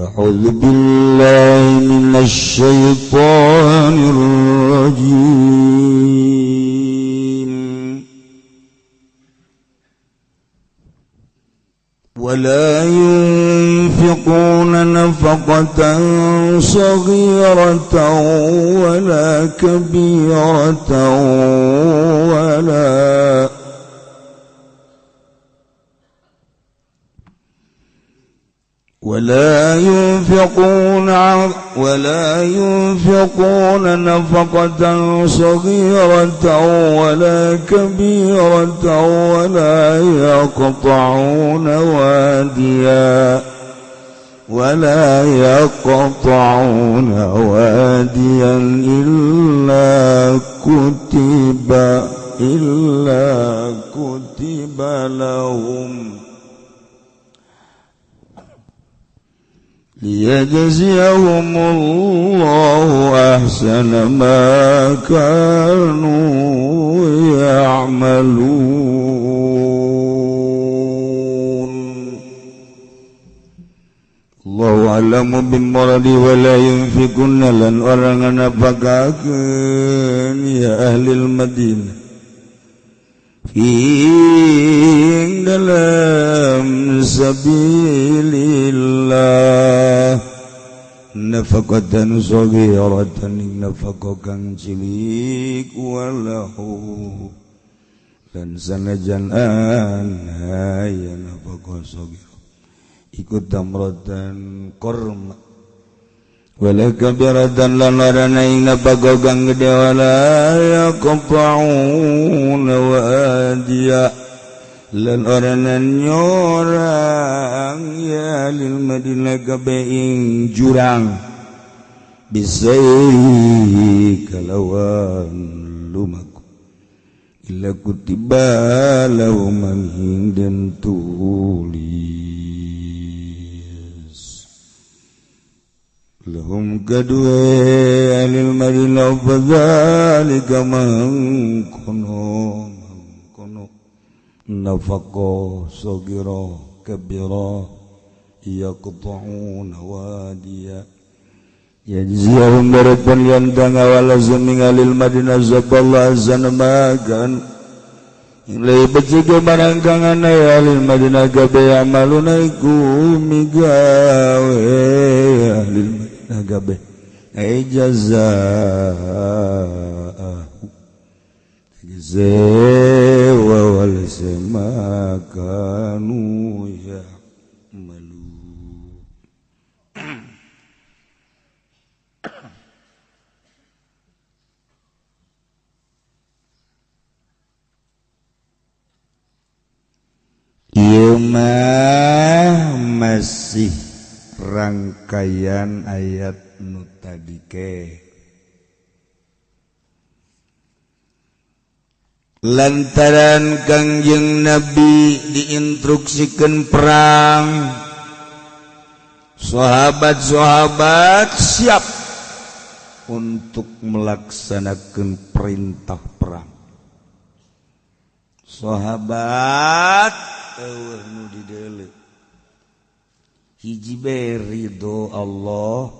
أعوذ بالله من الشيطان الرجيم ولا ينفقون نفقة صغيرة ولا كبيرة ولا ينفقون نفقة صغيرة ولا كبيرة ولا يقطعون واديا إلا كتب لهم ليجزيهم الله أحسن ما كانوا يعملون Allahu a'lamu bimuradi wala yunfiqunna lan orang nafaqakeun ya ahlil Madinah ing dalam sabilillah nafaqatan shaghiratan ing nafaqah kang cilik walahu dan sanajan aya nafaqah shaghirah ikut tamrotan korma wala kabiratan lan warana ing nafaqah kang gede wala yaqta'una wadiya lan oranan nyorang ya lil Madinah kabe ing jurang bisai kalawan lumaku illa kutiba lahum ing den tulis lahum kadue alil Madinah fadzalika mangkono nafaqah sagira kabira yaqta'una wadiya yajziyahum barakun yantang awalazum alil Madinah zaballah zanamakan ilai bejiga barangkangan alil Madinah gabe amaluna iku migawe alil Madinah gabe jazaa zewa wal semakanu ya malu ieu mah masih rangkaian ayat nu tadi ke lantaran Kangjeng Nabi diinstruksikan perang sahabat-sahabat siap untuk melaksanakan perintah perang sahabat eueuh nu dideuleu hiji bae ridho Allah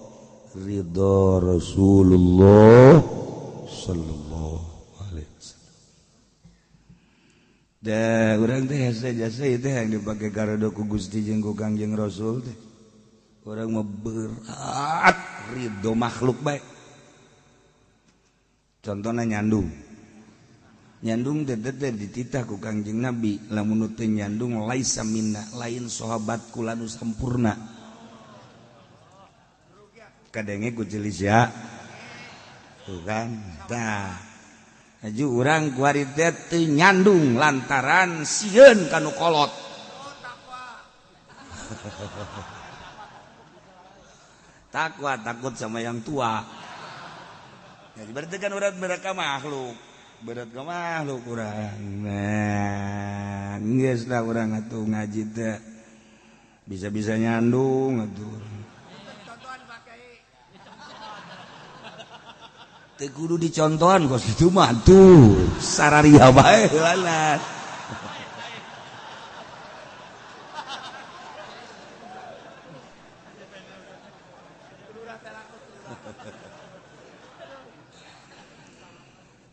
ridho Rasulullah sallallahu dah urang teh jasa teh yang dipakai karado ku Gusti jeung ku Kangjeng Rasul teh urang mah berat ridho makhluk bae contohna nyandung teh dititah ku Kangjeng Nabi lamun teu nyandung laisa minna lain sahabat kula nu sampurna kadenge ku jelis ya tuh kan tah aju urang kuaritet teu nyandung lantaran sieun kanu kolot. Takwa takut sama yang tua. Jadi berarti kan berat ka makhluk. Berat ka makhluk urang. Nah, geus lah urang atuh ngaji teh. Bisa-bisa nyandung atuh. Kudu dicontohan kos itu mah tuh sararia bae heula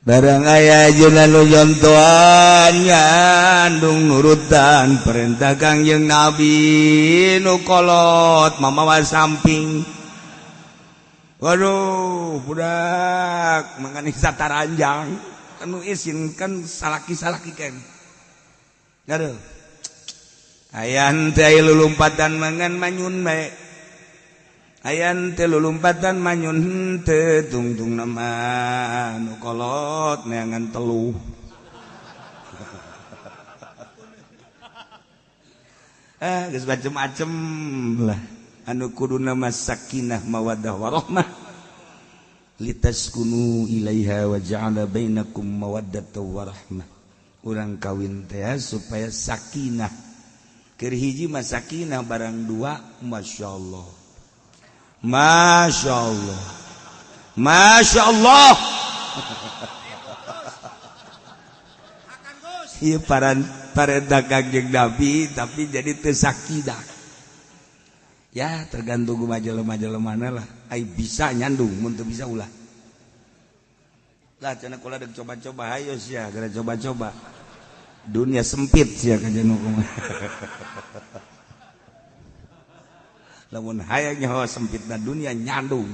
barang aya jeung anu nyontoan ngandung nurutan perintah Kangjeng Nabi nu kolot mamawa samping. Waduh budak mangani sataranjang anu isin kan salaki-salaki kan. Aduh ayan teh lulumpatan mangan manyun bae. Ayan teh lulumpatan manyun teh tungtung nama nu kolot neangan telu. Geus macem-macem lah anu kudu nama sakinah mawaddah warahmah litaskunu ilaiha wa ja'ala bainakum mawaddatan warahmah. Urang kawin teh supaya sakinah. Keur hiji mah sakinah barang dua masyaallah. Masya Allah, Masya Allah. Iya parentah Kangjeng Nabi tapi jadi tesakidah. Ya tergantung majalah-majalah mana lah. Ai bisa nyandung, mun teu bisa ulah. Lah cenah kula dek coba-coba hayo sia, gara coba-coba. Dunia sempit sia ka jeung kumaha. Lamun hayang nyaho sempitna dunia nyandung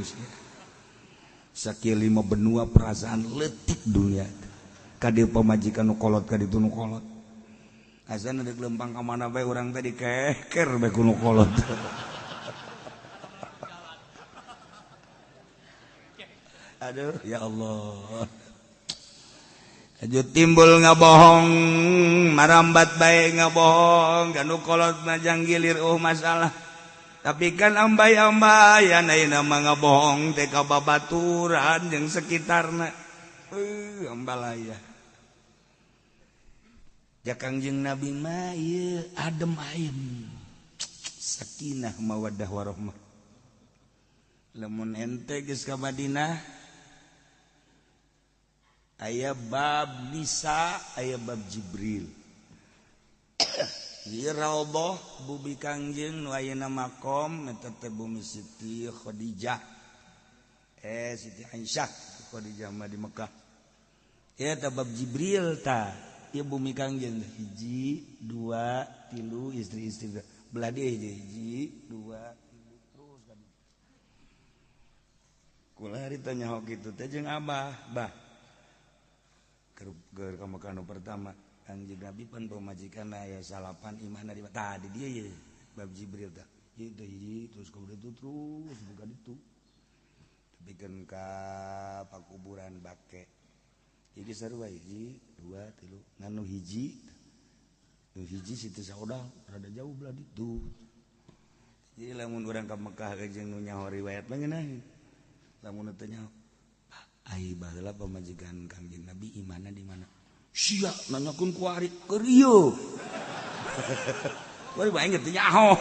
sakieu 5 benua perasaan leutik dunia kadieu pamajikan nu kolot kaditu nu kolot asana deuk lempang ka mana bae urang teh dikeker bae ku nu kolot. Aduh ya Allah aju timbul ngabohong marambat bae ngabohong kanu kolot majang gilir masalah. Tapi kan ambay-ambayan ayeuna mah ngabohong teh ka babaturan jeung sekitarna. Ambalaya. Ja Kangjeng Nabi mah ieu adem ayem. Sakinah mawaddah warahmah. Lamun ente geus ka Madinah aya bab Nisa, aya bab Jibril. Di Raudhah bumi Kangjeng nu ayeuna makom eta teh bumi Siti Khadijah. Siti Aisyah Khadijah mah di Mekah. Eta bab Jibril tah. Ieu bumi Kangjeng 1 2 3 istri-istri. Belah dia 1 2 3 terus kan. Kula harita nyaho kitu teh jeung Abah, Bah. Keur ka Mekah nu pertama. Kangjeng Nabi pan pamajikan aya salapan imanna di tadi dia ye bab Jibril tah ieu teh hiji terus kemudian itu terus buka ditu tepikeun ka pakuburan bake jadi sarua 1 2 3 nganu hiji Siti Saudah rada jauh belah ditu jadi lamun urang ka Mekah jeung nu nyaho riwayat mah ngeunaheun lamun teu nyaho ai baheula pamajikan Kangjeng Nabi imanna di mana sia nanyakeun ku ari keur ieu. Bari bae ngerti nyaho.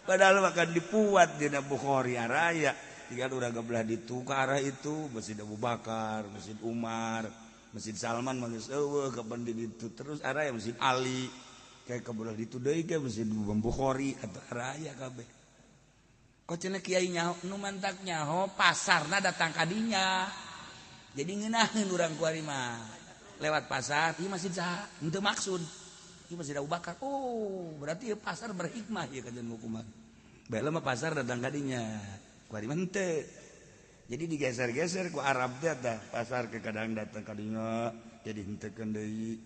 Padahal makan dipuat dina Bukhari araya. Tiga urang belah ditu ka arah itu Masjid Abu Bakar, Masjid Umar, Masjid Salman manggeus eueuh kapan di ditu terus araya Masjid Ali. Kayak kebelah ditu deui ke Masjid Bukhari atau araya kabeh. Kok cenah kiai nyaho nu mantak nyaho pasarna datang ka dinya. Jadi ngeunaheun urang kuari mah. Lewat pasar ieu masjid saha? Henteu maksud. Ieu Masjid Abu Bakar. Oh, berarti ieu pasar berhikmah ieu kajian hukuman. Bae mah pasar datang ka dinya. Kuari mah henteu. Jadi digeser-geser ku Arab teh tah pasar ke kadang datang ka dinya jadi henteukeun deui.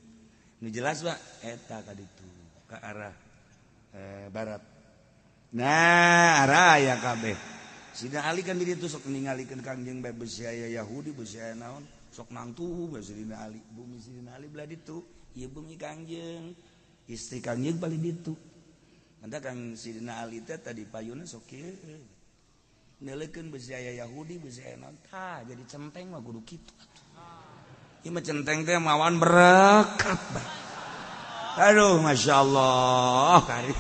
Nu jelas Pak eta ka ditu ka arah barat. Nah araya kabeh Sidina Ali kan di ditu sok ningalikeun Kangjeng bae beusi aya Yahudi beusi aya naon sok nangtu bae Sidina Ali bumi Sidina Ali belah ditu ieu bumi Kangjeng istri Kangjeng bali ditu mantap Kang Sidina Ali teh tadi payuna sok kieu neuleukeun beusi aya Yahudi beusi aya naon tah jadi centeng mah kudu kitu ieu mah centeng teh mawan berkat aduh masyaallah kari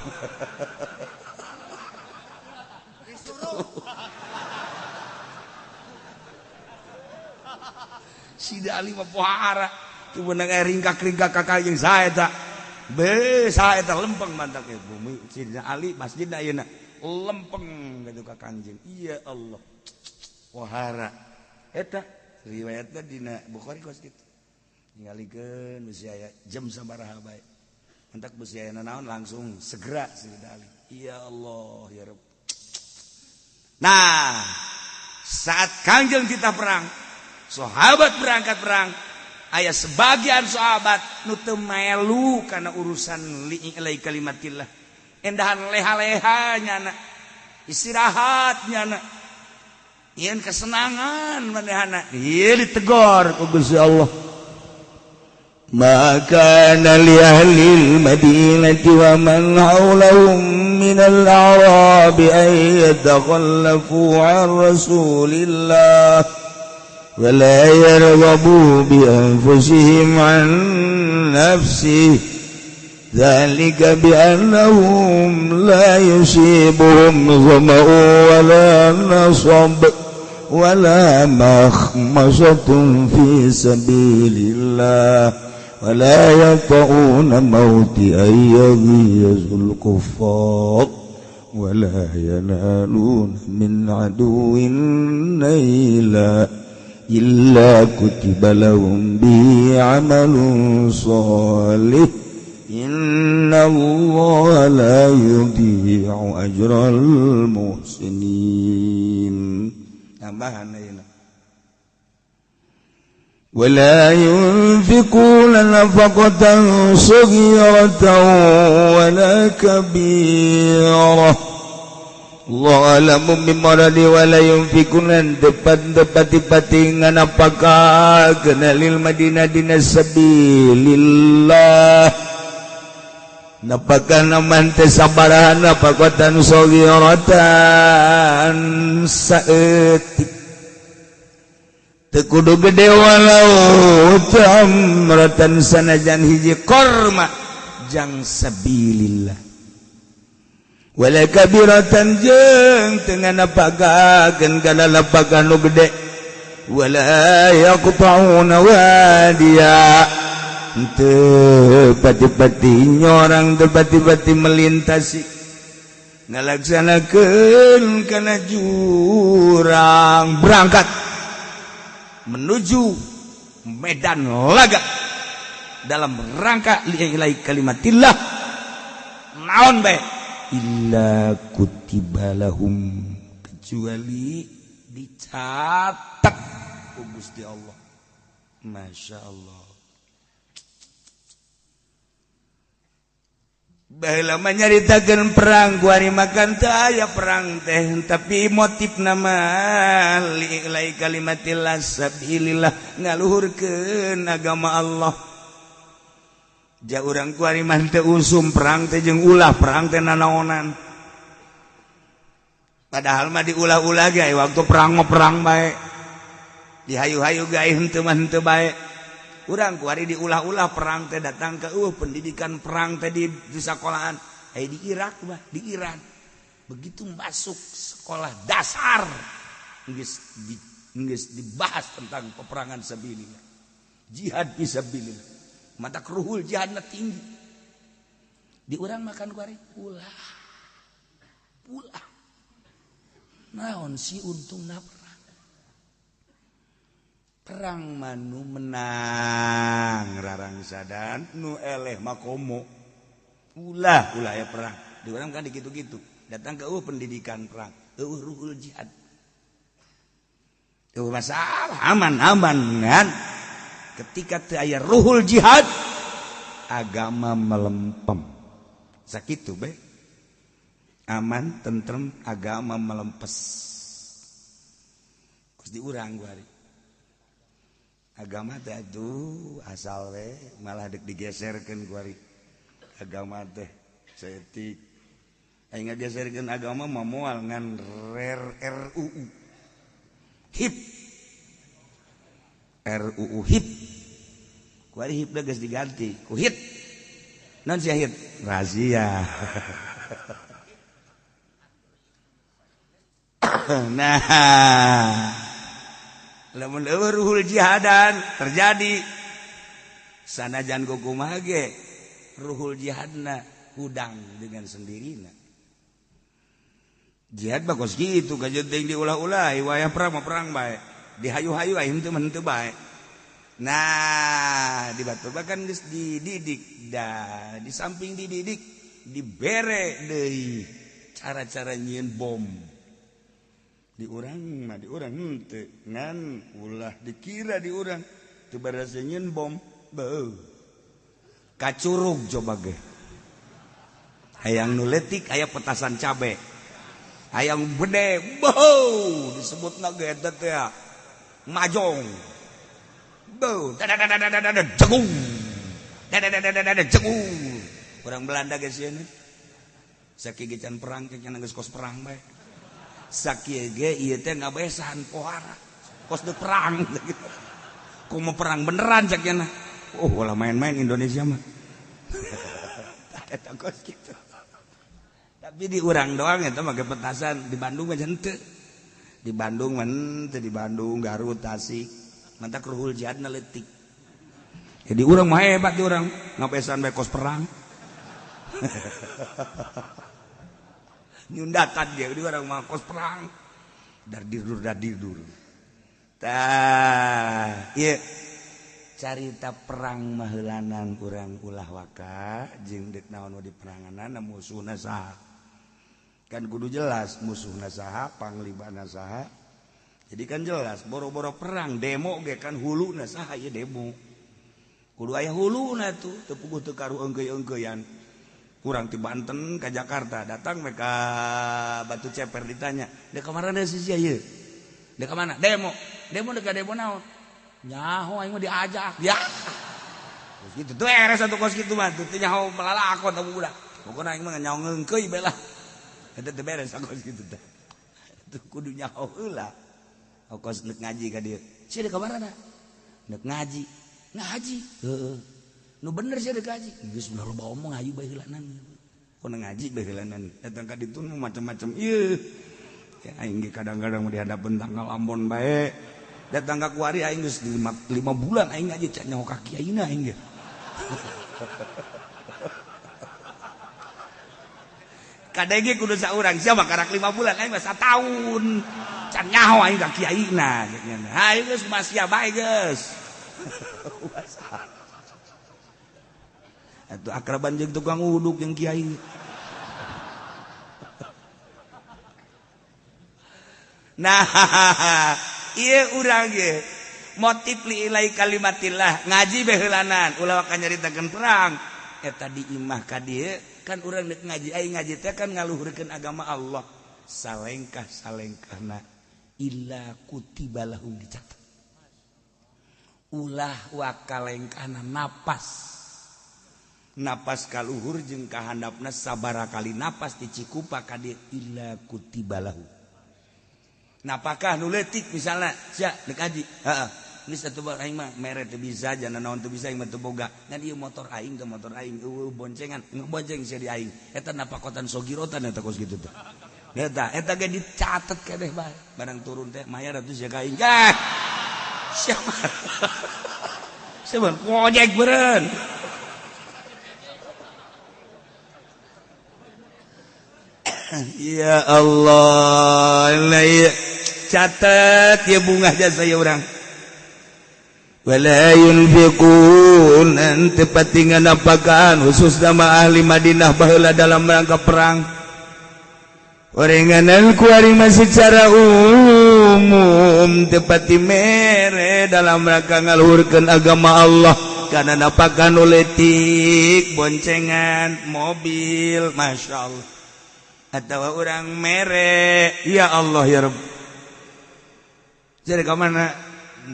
Sidina Ali mah pohara tu beunang ringkak-ringkak ka Kangjeng saha eta besa eta lempeng mantak bumi Sidina Ali masjid ayeuna lempeng gitu ka Kanjeng iya Allah wahara eta riwayatna dina Bukhari kos kitu ningalikeun bisi aya jam sabaraha bae mantak bisi aya naon langsung segera Sidina Ali iya Allah ya Rabb. Nah saat Kanjeng kita perang sahabat berangkat perang aya sebagian sahabat nu teu melu kana urusan li'ilai kalimatillah endahan leha-leha nyana istirahat nyana ieun kesenangan manehana ieu ditegor ku Gusti Allah ma kana li ahlil madinati wa man haulahum minal a'rabi ay yatakhallafu an rasulillah ولا يرغبوا بأنفسهم عن نفسه ذلك بأنهم لا يصيبهم ظمأ ولا نصب ولا مخمصة في سبيل الله ولا يطؤون موطئا يغيظ الكفار ولا ينالون من عدو نيلا إلا كتب لهم به عمل صالح إن الله لا يضيع أجر المحسنين tambahan ayeuna ولا ينفقون نفقة صغيرة ولا كبيرة Allah alamu bimaradi wala yunfikunan tepat-tepati nganapaka kenalil Madinah dina sabilillah napaka naman te sabarahan napakatan sogiratan saeutik teu kudu gede walau tamratan sanajan hiji korma jang sabilillah wala kabiratan jeung teu nganapagakeun kana lapagan nu gede wala yaqta'una wadiya teu pati-pati nyorang teu pati-pati melintasi ngalaksanakeun kana jurang berangkat menuju medan laga dalam rangka li'ilai kalimatillah naon bae illa kutiba lahum kecuali dicatat ku Gusti Allah Masya Allah baheula mah nyaritakeun perang kuari makan teu aya perang teh tapi motif nama li'ilai kalimatillah sabilillah ngaluhurkeun agama Allah ja urang kuari mah teu usum perang teh jeung ulah perang teh nanaonan padahal mah diulah-ulah ge waktu perang mah perang bae dihayu-hayu ge henteu mah henteu bae urang kuari diulah-ulah perang teh datang ke pendidikan perang teh di sekolahan di Irak mah di Iran begitu masuk sekolah dasar geus dibahas tentang peperangan sabilillah jihad fisabilillah mata ruhul jihadna tinggi di urang makan kuari ulah naon si untungna perang manu menang rarang sadan nu eleh makomo ulah ya perang di urang kan dikitu-kitu datang ke pendidikan perang ruhul jihad masalah aman kan ketika teu aya ruhul jihad agama melempem sakitu be aman tentrem agama melempes kus diurang kuari agama teh atuh asal we malah dek digeserkeun kuari agama teh saeutik aya ngageserkeun agama mah moal ngan RUU HIP RUU HIP kuari HIP geus diganti ku HIT naon sia HIT razia nah lamun ruhul jihadan terjadi sanajan kumaha ge ruhul jihadna udang dengan sendirinya. Jihad bagus gitu kajenting diulah-ulah wayah perang baik dihayu-hayu aing teu mah teu bae. Nah di batu bahkan geus dididik dah di samping dididik dibere deui cara-cara nyieun bom di urang henteu ngan ulah dikira di urang teu barasa nyieun bom beuh kacurug coba ge hayang nu leutik aya petasan cabe hayang gede beuh disebutna ge eta teh majong beuh dadadadadadada jegung dadadadadada jegung urang Belanda geus ieu sakieu ge can perang can geus kos perang bae sakieu ge ieu teh ngabesan pohara kos teu perang kumaha perang beneran sakieu oh ulah main-main Indonesia mah eta kos kitu tapi di urang doang eta mah ge petasan di Bandung mah henteu di Bandung mah teu di Bandung Garut Tasik mantak ruhul jihadna leutik jadi urang mah hebat di urang ngabesan bae kos perang nyundatan dia di orang mah kos perang dardir tah ieu carita perang maheulanan urang ulah waka jeung deuk naon di peranganana musuhna saha kan kudu jelas musuhna saha panglimana saha jadi kan jelas boro-boro perang demo ge kan huluna saha ieu demo kudu aya huluna tuh teu puguh teu karu eungkeuy-eungkeuyan kurang ti Banten ke Jakarta datang mereka Batu Ceper ditanya dek kamarana si sia ieu dek ka mana demo dek demo naon nyaho aing mah diajak ya terus kitu tuh eres atuh kos kitu mah teu nyaho melalakon ta budak pokona aing mah nyaho ngeungkeuy bae lah eta teh beres kos kitu teh teu kudu nyaho heula kos neuk ngaji ka dieu sia dek kamarana neuk ngaji heeh nu bener sih ada ngaji geus bener loba omong ayu bae heulanan kuna ngaji bae heulanan eta ka ditu macam-macam ieu ya aing ge kadang-kadang di hadapan tanggal Ambon bae datang ka kuari aing geus 5 bulan aing ngaji can nyaho ka kiaina aing ge kadege kudu saurang sia mah karak 5 bulan aing mah satahun can nyaho aing ka kiaina aing geus masya bae geus atuh akraban jeung tukang uduk jeung kiai nah ieu urang ge motif li ilai kalimatillah ngaji bae heulanan ulah ka nyaritakeun perang eta diimah ka dieu kan urang deuk ngaji aing ngaji teh kan ngaluhurkeun agama Allah salengkah-salengkahna illa kutiba lahum dicatat ulah wa kalengkahna napas kaluhur jeung kahandapna sabara kali napas dicikupa ka dieu illa kutiba lahu napakah nu leutik misalna sia deuk haji heeh geus atuh aing mah mere teu bisa jana naon teu bisa aing mah teu boga ngan ieu motor aing boncengan ngebonceng sia di aing eta napakotan sogirotan eta kos kitu teh eta ge dicatet kabeh bae barang turun teh mayar atuh sia ka aing siapa ngojek beureun ya Allah catat ya bunga jasa ya orang wala yunfiqun ante patingan apakan khusus nama ahli Madinah baheula dalam rangka perang orenganan ku ari secara umum tepati mere dalam rangka ngaluhurkeun agama Allah kana napakan uletik boncengan mobil masyaallah atau orang mere ya Allah ya Rabb jadi ke mana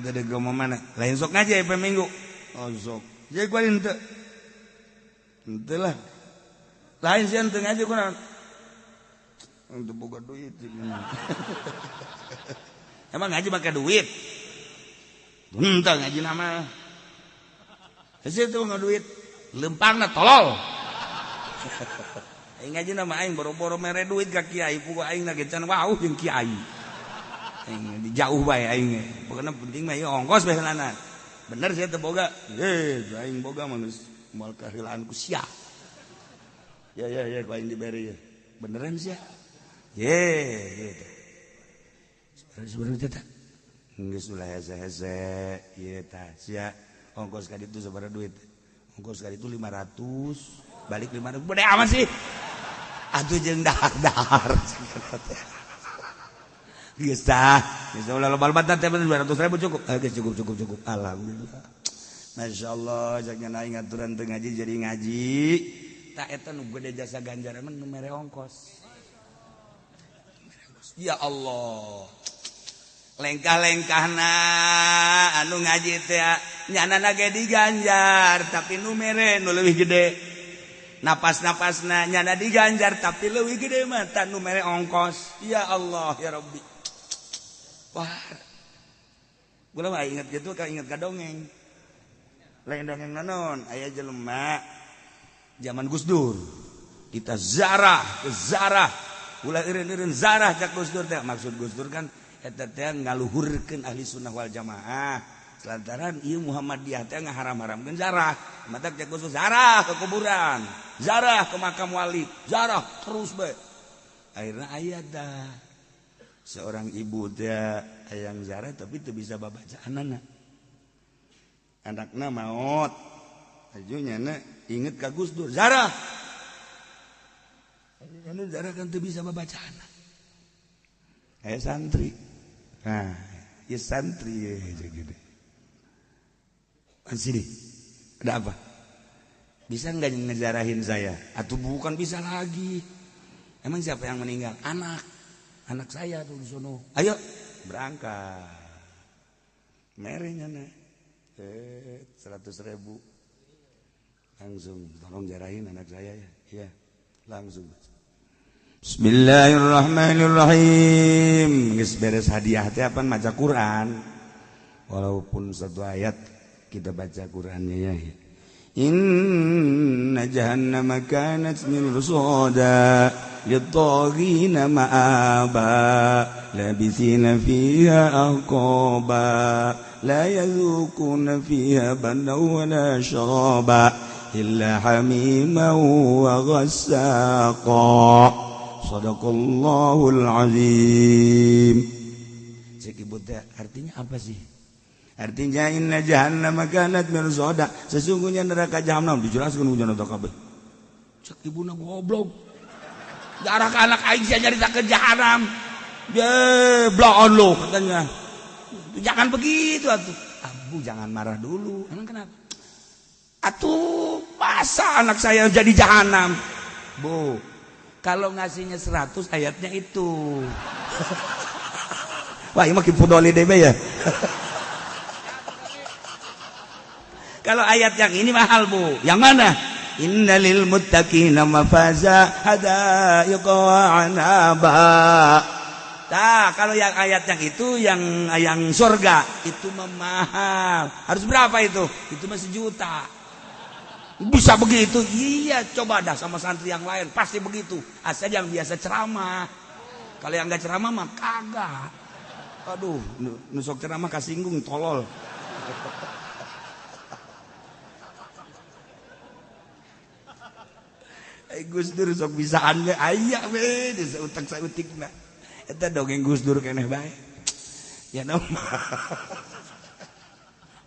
dari ke mana lain sok ngaji apa minggu oh sok jadi gua ente lah lain sih ente ngaji kurang untuk buka duit emang ngaji pakai duit ente ngaji nama itu nggak duit lempangna tolol aing ngaji nama aing boro-boro mere duit ka kiai puguh aing na gecan wauh jeung kiai aing dijauh bae aing pokona penting mah ieu ongkos bae heulanan bener saya teu boga aing boga mah geus moal kehilaanku sia. Ya kau yang diberi ya. Beneran sia. Gitu. Sebenarnya tak. Geus ulah hese-hese ieu tah sia. Ongkos ka ditu sabaraha duit? Ongkos ka ditu 500, balik 500. Bade amat sih. Atuh jeung dahar-dahar. Geus tah. Geus ulah loba bantat teh 200.000 cukup. Geus cukup. Alhamdulillah. Masyaallah jagna aing aturan teu ngaji jadi ngaji. Tak eta nu gede jasa ganjaran mah nu mere ongkos. Ya Allah. Lengkah-lengkahna anu ngaji teh nyanana ge diganjar tapi nu mere nu leuwih gede. Napas-napasna nyana diganjar tapi leuwih gede mah tan nu mere ongkos. Ya Allah ya Rabbi. Wah. Gua mah inget gitu ka inget ka dongeng. Lain dongeng naon? Aya jelema zaman Gus Dur. Kita zarah, ulah eureun-eureun zarah cak Gus Dur teh. Maksud Gus Dur kan eta teh ngaluhurkeun ahli sunnah wal jamaah. Lantaran ieu Muhammadiyah teh ngaharam-haramkeun zarah. Mata cek Gus Dur zarah ke kuburan, zarah ke makam wali, zarah terus bae. Akhirna aya dah seorang ibu teh hayang zarah tapi teu bisa babaca anakna. Anakna maot. Ajunyana inget ka Gus Dur, zarah. Anu zarah kan teu bisa babaca anak. Aya santri. Nah, ya santri ya gitu. Sini, ada apa? Bisa nggak ngejarahin saya? Atau bukan bisa lagi? Emang siapa yang meninggal? Anak saya tuh di sono. Ayo berangkat. Merenya nih, 100.000. Langsung tolong jarahin anak saya ya. Iya, langsung. Bismillahirrahmanirrahim. Geus beres hadiah teh apa maca Quran. Walaupun satu ayat kita baca Qurannya ya. Inna jahannama kanat mirsada lit-taghina ma'aba labithina fiha ahqaba la yadhuquna fiha bardan wa la syaraba illa hamiman wa ghassaqa. Sadaqallahul azim. Cek ibu teh artinya apa sih? Artinya inna jahannama kanat mirsada. Sesungguhnya neraka jahanam dijelaskeun hujan eta kabeh. Cek ibuna goblok. Darah ka anak aing sia nyarita ke jahanam. Ye, bloon lo katanya. Jangan begitu atuh. Abu jangan marah dulu. Emang kenapa? Atuh masa anak saya jadi jahanam. Bu, kalau ngasihnya 100 ayatnya itu. Wah, ini makin pudoli debe ya. Kalau ayat yang ini mahal, Bu. Yang mana? Innalil muttaqina mafaza hadaiqa anaba. Nah, kalau yang ayat yang itu yang surga itu mahal. Harus berapa itu? Itu mah 1 juta. Bisa begitu? Iya, coba dah sama santri yang lain pasti begitu. Asal yang biasa ceramah. Kalau yang enggak ceramah mah kagak. Aduh, nusok ceramah kasinggung tolol. Gus Dur sok bisaan ge aya we di sautak sautikna. Eta dongeng Gus Dur keneh bae. Ya naon.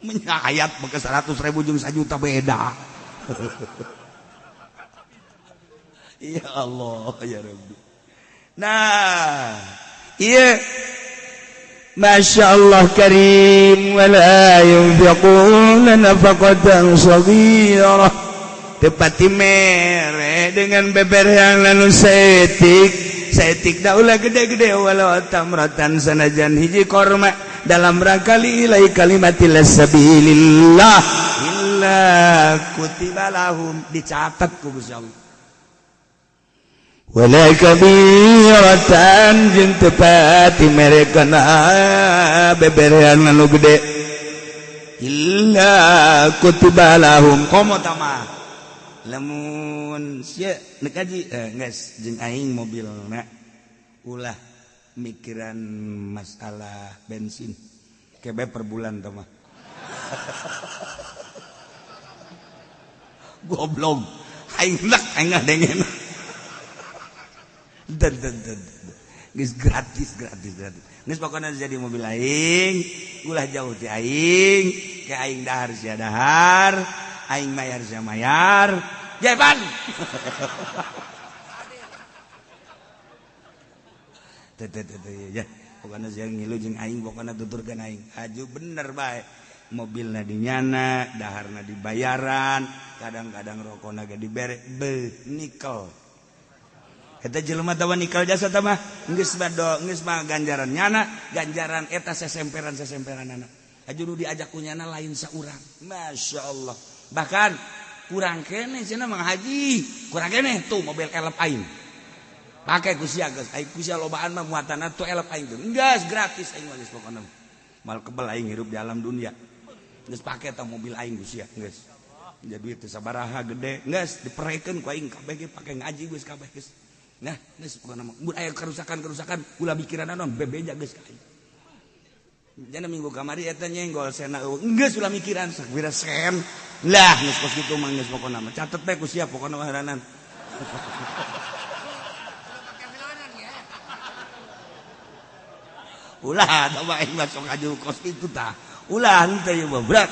Menyayat pake 100.000 jeung 1 juta beda. Ya Allah ya Rabbi. Nah, iya Masya Allah karim wala yunfiquna nafaqatan saghirah. Tepati mere dengan beber yang lalu setik daulah gede-gede walau tamratan sanajan hiji korma dalam rangka lillahi kalimatil sabilillah illa kutiba lahum dicatat ku Gusti Allah. Wala kabiratan jeung tepati mere kana beberean anu gede illa kutiba lahum komo tamah lamun sia nek kaji geus jeung aing mobilna ulah mikiran masalah bensin kebe per bulan tah mah goblok aing lek aing ngadengen dan geus gratis geus pokona jadi mobil aing ulah jauh ti aing ke aing dahar sia dahar aing mayar sia mayar jeban ya pokona sia ngilu jeung aing pokona tuturkeun aing aju bener bae mobilna dinyana daharna dibayaran kadang-kadang rokona ge dibere nikel eta jelema teh nikel jasa teh mah geus mah ganjaran nyana ganjaran eta sesemperan-sesemperanana aju nu diajak ku nyana lain saurang masyaallah bahkan kurang keneh cenah Mang Haji kurang keneh tuh mobil elep aing pake ku sia geus aing ku sia lobaan mah muatanna tuh elep aing teh geus gratis aing geus pokona mal kebel aing hirup di alam dunia geus pake tah mobil aing geus sia geus jadi duit teh sabaraha gede geus diperekeun ku aing kabeh ge pake ngaji geus kabeh geus nah geus pokona mun aya kerusakan ulah pikiranna naon bebeja geus ka aing jana minggu kamari eta nyenggol sena eueuh geus ulah mikiran sakbira sen lah geus kos kitu mah geus pokona mah catet bae ku sia pokona mah haranan ulah da bae masuk aju kos kitu tah ulah henteu ieu mah berat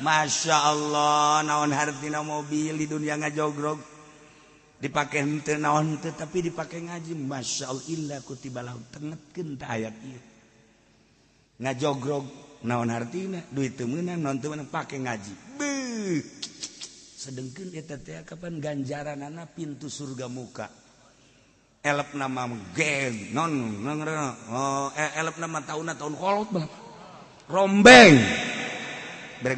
masyaallah naon hartina mobil di dunia ngajogrog dipake henteu naon henteu tapi dipake ngaji masyaallah illa kutiba lahu tengetkeun teh ayat ieu ngajogrog naon hartina duit teu meunang naon teu meunang pake ngaji beuh sedengkeun eta teh kapan ganjaranana pintu surga muka elep nama gen non elep nama tahun kolot bang rombeng brek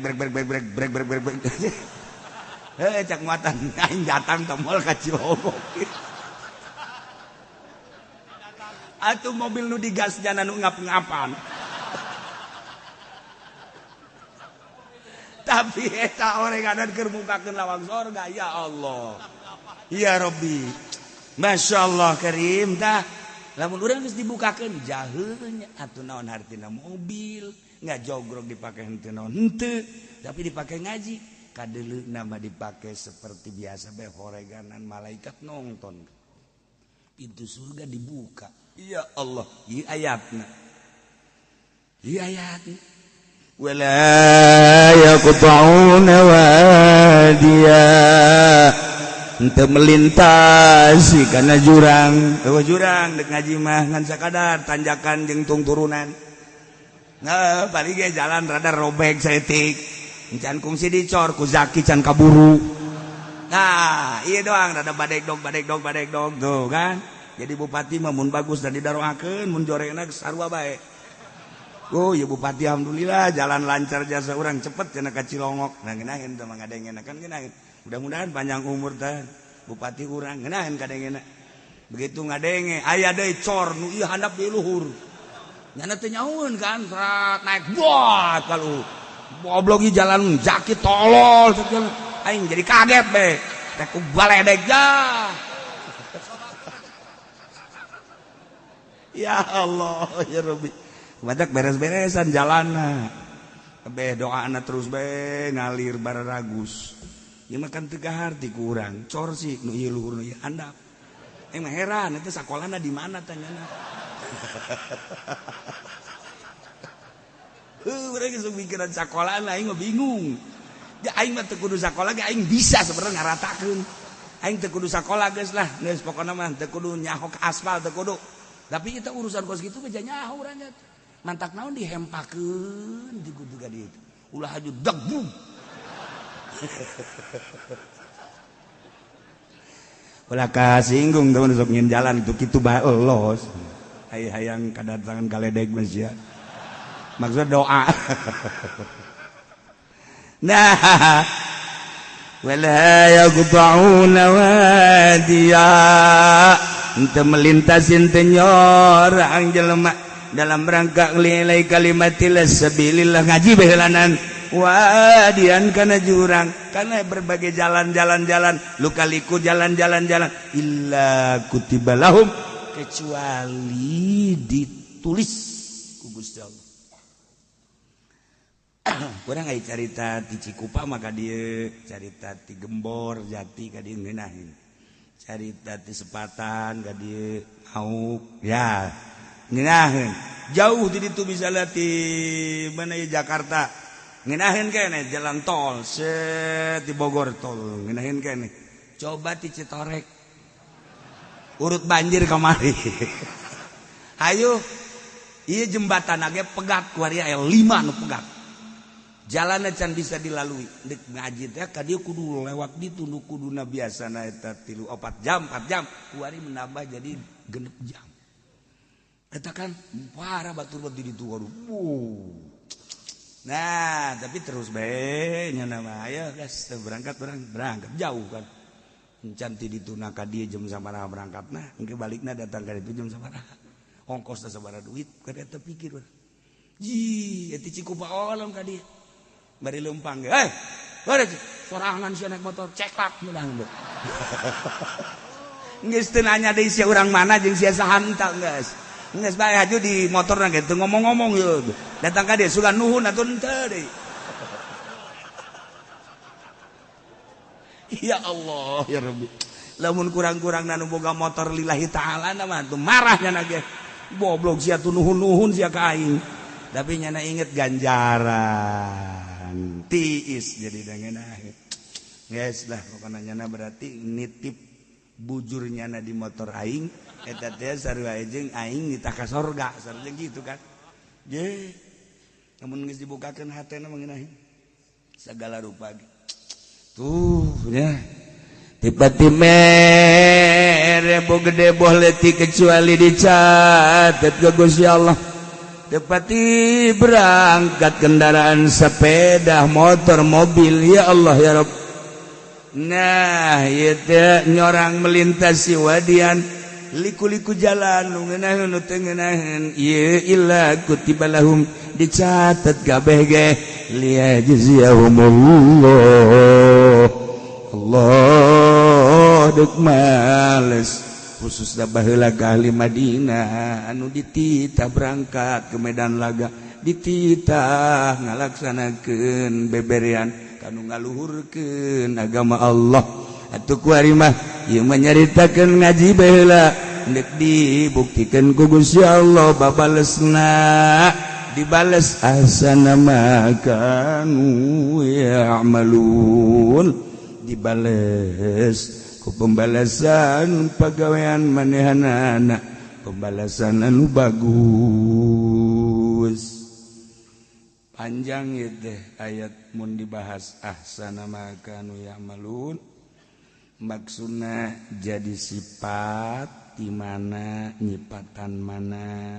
cak muatan aing datang ke mall ka Cilobog atuh mobil nu digas jana nu ngap-ngapan tapi eta orenganan keur mukakeun lawang sorga ya Allah ya Rabbi masyaallah karim tah lamun urang geus dibukakeun jaheulnya atuh naon hartina mobil ngajogrog dipake henteu naon henteu tapi dipake ngaji kadeuleuna mah dipake seperti biasa bae horeganan malaikat nongton pintu surga dibuka ya Allah ieu ayatna wala yaqta'una wadiya henteu melintasi kana jurang dek ngaji mah ngan sakadar tanjakan jeung turunan nah bari ge jalan rada robek saeutik encan kungsi dicor ku Zaki can kaburu nah ieu doang rada badek dog tuh kan jadi bupati mah mun bagus dan didaroakeun mun jorena sarua bae oh ya bupati alhamdulillah jalan lancar jasa urang cepet cenah ka Cilongok nah ngeunaheun teh mangadengeuna kan ngeunaheun mudah-mudahan panjang umur teh bupati urang ngeunaheun kadengena begitu ngadenge aya deui cor nu ieu handap di luhur nyana teh nyahoeun kan serat naik buat kalau goblok ieu jalan Zaki tolol aing jadi kaget be teh ku baledeg jah ya Allah ya Rabbi badak beres-beresan jalanna kabeh doana terus bae ngalir bararagus ieu mah kan teu gahar ti kurang cor sih nu ieu luhur nu ieu handap mah heran eta sakolana di mana tanyana urang geus mikiran sakolana aing mah bingung da aing mah teu kudu sakola ge aing bisa sebenarnya ngaratakeun aing teu kudu sakola geus lah geus pokona mah teu kudu nyaho ka aspal teu kudu tapi kita urusan kos gitu beja nyaho urang nya mantak naon dihempakeun di kudu ka dieu ulah haju degbung ulah kasinggung teman sok nyin jalan itu kitu bae elos hayang kadatangan kaledeg mah sia maksud doa nah wala yaqta'una wadiya henteu melintasin teu nyorang jelema dalam rangka nilai kalimatil sabilillah ngaji behelanan wadian kana jurang kana berbagai jalan lukaliku jalan illa kutiba lahum kecuali ditulis ku Gusti Allah kurang carita ti Cikupa maka dia carita ti Gembor Jati ka dia ngeunaheun carita ti Sepatan ka dia mau ya ngeunaheun jauh di ditu misalnya ti mana ya Jakarta ngeunaheun keneh jalan tol di Bogor tol ngeunaheun keneh coba ti Citorek urut banjir kamari ayo ieu jembatan ge pegat ku ari aya 5 nu pegat jalannya can bisa dilalui dek ngaji teh ka dieu kudu lewat ditu nu kuduna biasana eta 3-4 jam 4 jam kuari menambah jadi 6 jam eta kan parah batur di ditu waduh nah tapi terus bae nya nama aya geus berangkat jauh kan can ti ditu na ka dieu jam sabaraha berangkatna engke balikna datang ka ditu jam sabaraha ongkosna sabaraha duit ka eta pikir ji eta Cikupa olom ka dieu bari leumpang ge bari sorangan sia naik motor ceklak meulang geus teu nanya deui sia urang mana jeung sia saha henteu geus bae haju di motorna ge teu ngomong-ngomong yeuh datang ka dieu sugan nuhun atuh henteu deui ya Allah ya Rabbi lamun kurang-kurang nu boga motor lillahi taala mah tuh marahnya na ge goblok sia tuh nuhun-nuhun sia ka aing tapi nyana inget ganjaran tiis jadi dengenaheun geus lah pokona nyana berarti nitip bujurnya di motor aing eta teh sarua jeung aing nitah ka sorga sareng gitu kan ye namun geus dibukakeun hatena mengenaheun segala rupa tuh nya tiba-tiba mere bo gede boh leutik kecuali dicatet ka Gusti Allah tepati berangkat kendaraan sepeda motor mobil ya Allah ya Rabb nah ieu teh nyorang melintasi wadian liku-liku jalan nu ngeunaheun nu teu ngeunaheun ieu illa kutiba lahum dicatet kabeh ge liyajziyahumullah Allah deuk males khusus da baheula ka ahli Madinah anu dititah berangkat ke Medan Laga dititah ngalaksanakeun beberean kanu ngaluhurkeun agama Allah atuh kuari mah ieu menyaritakeun ngaji baheula deuk dibuktikeun ku Gusti Allah babalesna dibales ahsana ma kanu ya'malun dibales pembalasan pagawean manehanana pembalasan anu bagus panjang ieu teh ayat mun dibahas ahsana ma kanu ya'malun maksudna jadi sifat di mana nyipatan mana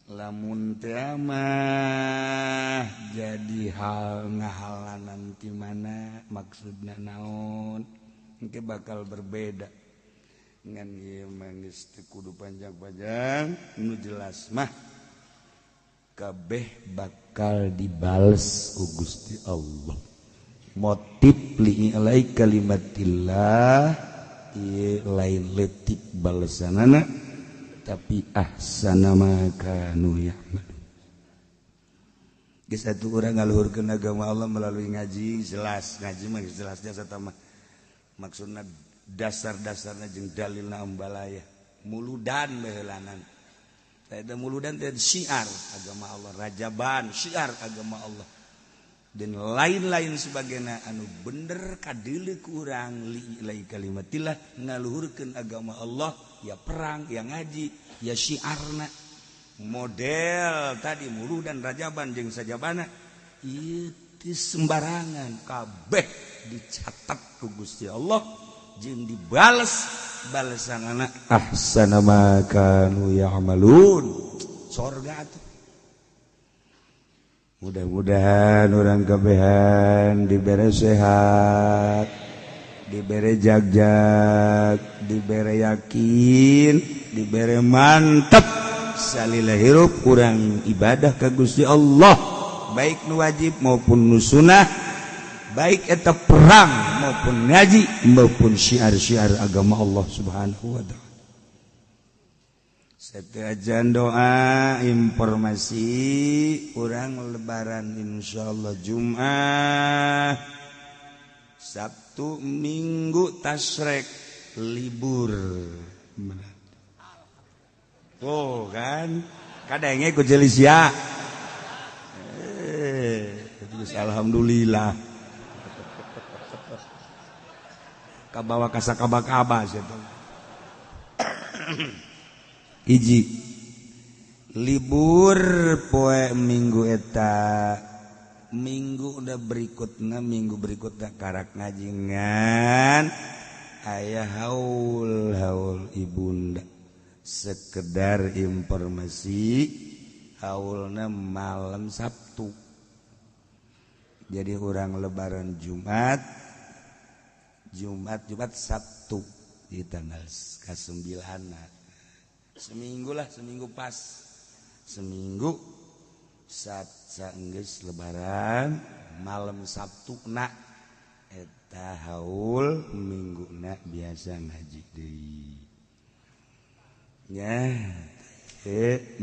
lamun teh mah jadi hal ngahalanan ti mana maksudna naon engke bakal berbeda ngan ieu mah geus teu kudu panjang-panjang nu jelas mah kabeh bakal dibales ku Gusti Allah motif li ilai kalimatillah ieu lain leutik balesanana tapi ahsana ma kanu ya'malun geus atuh urang ngaluhurkeun agama Allah melalui ngaji jelas ngaji mah jelas jasa mah maksudna dasar-dasarna jeung dalilna ambalaya muludan baheulanan eta muludan teh syiar agama Allah rajaban syiar agama Allah dan lain-lain sebagainya anu bener kadeuleu ku urang li ilai kalimatillah ngaluhurkeun agama Allah ya perang ya ngaji ya syiarna model tadi muludan rajaban jeung sajabana ieu teu sembarangan kabeh dicatat ku Gusti Allah jeung dibales balesanana ahsana ma kanu ya'malun sorga atuh mudah-mudahan urang kabehan dibere sehat dibere jag-jag dibere yakin dibere mantep salila hirup urang ibadah ka Gusti Allah baik nu wajib maupun nu sunnah baik eta perang maupun ngaji maupun syiar-syiar agama Allah Subhanahu wa taala Seteajan doa informasi urang lebaran insyaallah Jumat Sabtu Minggu tasrek libur. Oh kan kadangnya ku jelisia. Terus alhamdulillah. Kabawa kasakaba-kaba situ. Hiji libur poe minggu eta minggu udah berikutna minggu berikutna karak ngajingan aya haul ibunda sekedar informasi haulna malam Sabtu jadi orang lebaran Jumat Sabtu di tanggal ke-9 seminggu pas seminggu saat saenggeus lebaran malam Sabtu na eta haul mingguna biasa ngaji deui nya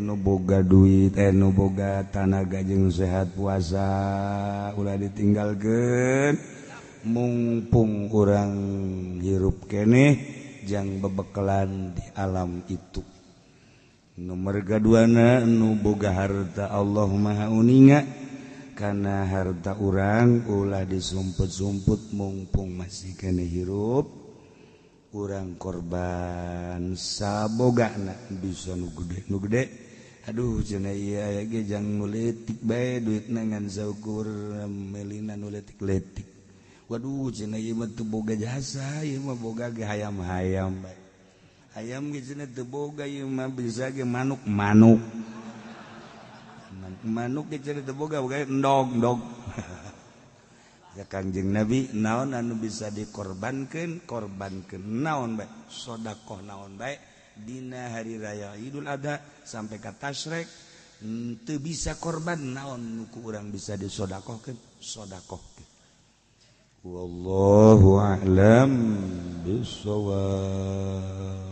nu boga duit nu boga tanaga jeung sehat puasa ulah ditinggalkeun mumpung urang hirup keneh jang bebekelan di alam itu. Nomor gaduana nu boga harta Allah maha uninga karena harta urang ulah disumput-sumput mumpung masih kene hirup urang korban sabogana bisa nu gede aduh cenah ieu aya ge jang nu leutik bae duitna ngan saukur melina nu leutik-leutik waduh cenah ieu mah teu boga jasa ieu mah boga ge hayam-hayam bae ayam ge cenah teu boga ieu mah bisa ge manuk ge cenah teu boga endog ya Kangjeng Nabi naon anu bisa dikorbankeun naon bae sedekah naon bae dina hari raya Idul Adha sampai ka tasyrik teu bisa korban naon nu ku urang bisa disedekahkeun sedekahkeun wallahu a'lam bissawab.